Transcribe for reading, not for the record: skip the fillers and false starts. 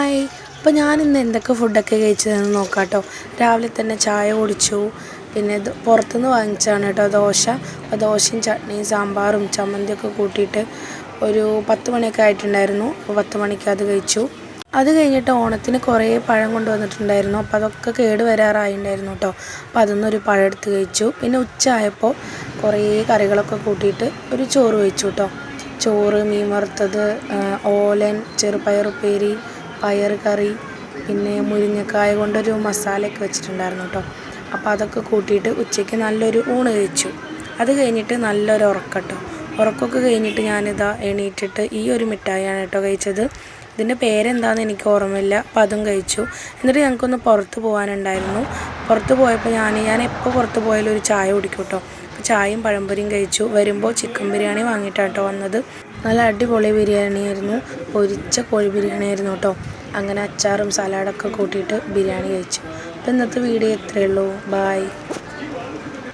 Hi. അപ്പോൾ ഞാനിന്ന് എന്തൊക്കെ ഫുഡൊക്കെ കഴിച്ചതെന്ന് നോക്കാം കേട്ടോ. രാവിലെ തന്നെ ചായ കുടിച്ചു. പിന്നെ പുറത്തുനിന്ന് വാങ്ങിച്ചതാണ് കേട്ടോ ദോശ. അപ്പോൾ ദോശയും ചട്നിയും സാമ്പാറും ചമ്മന്തിയൊക്കെ കൂട്ടിയിട്ട് ഒരു 10 മണിയൊക്കെ ആയിട്ടുണ്ടായിരുന്നു. അപ്പോൾ 10 മണിക്ക് അത് കഴിച്ചു. അത് കഴിഞ്ഞിട്ട് ഓണത്തിന് കുറേ പഴം കൊണ്ടുവന്നിട്ടുണ്ടായിരുന്നു. അപ്പോൾ അതൊക്കെ കേട് വരാറായിട്ടുണ്ടായിരുന്നു കേട്ടോ. അപ്പോൾ അതൊന്നൊരു പഴം എടുത്ത് കഴിച്ചു. പിന്നെ ഉച്ച ആയപ്പോൾ കുറേ കറികളൊക്കെ കൂട്ടിയിട്ട് ഒരു ചോറ് കഴിച്ചു കേട്ടോ. ചോറ്, മീൻ വറുത്തത്, ഓലൻ, ചെറുപയറുപ്പേരി, പയർ കറി, പിന്നെ മുരിങ്ങക്കായ കൊണ്ടൊരു മസാലയൊക്കെ വെച്ചിട്ടുണ്ടായിരുന്നു കേട്ടോ. അപ്പോൾ അതൊക്കെ കൂട്ടിയിട്ട് ഉച്ചയ്ക്ക് നല്ലൊരു ഊണ് കഴിച്ചു. അത് കഴിഞ്ഞിട്ട് നല്ലൊരു ഉറക്കട്ടോ. ഉറക്കമൊക്കെ കഴിഞ്ഞിട്ട് ഞാനിതാ എണീറ്റിട്ട് ഈ ഒരു മിഠായിയാണ് കേട്ടോ കഴിച്ചത്. ഇതിൻ്റെ പേരെന്താണെന്ന് എനിക്ക് ഓർമ്മയില്ല. അപ്പോൾ അതും കഴിച്ചു. എന്നിട്ട് ഞങ്ങൾക്കൊന്ന് പുറത്ത് പോകാനുണ്ടായിരുന്നു. പുറത്ത് പോയപ്പോൾ ഞാൻ എപ്പോൾ പുറത്ത് പോയാലും ഒരു ചായ കുടിക്കും കേട്ടോ. അപ്പോൾ ചായയും പഴംപൊരിയും കഴിച്ചു. വരുമ്പോൾ ചിക്കൻ ബിരിയാണി വാങ്ങിയിട്ടാണ് കേട്ടോ വന്നത്. നല്ല അടിപൊളി ബിരിയാണിയായിരുന്നു. പൊരിച്ച കോഴി ബിരിയാണി ആയിരുന്നു കേട്ടോ. അങ്ങനെ അച്ചാറും സലാഡൊക്കെ കൂട്ടിയിട്ട് ബിരിയാണി കഴിച്ചു. അപ്പോൾ ഇന്നത്തെ വീഡിയോ ഇത്രയേ ഉള്ളൂ. ബായ്.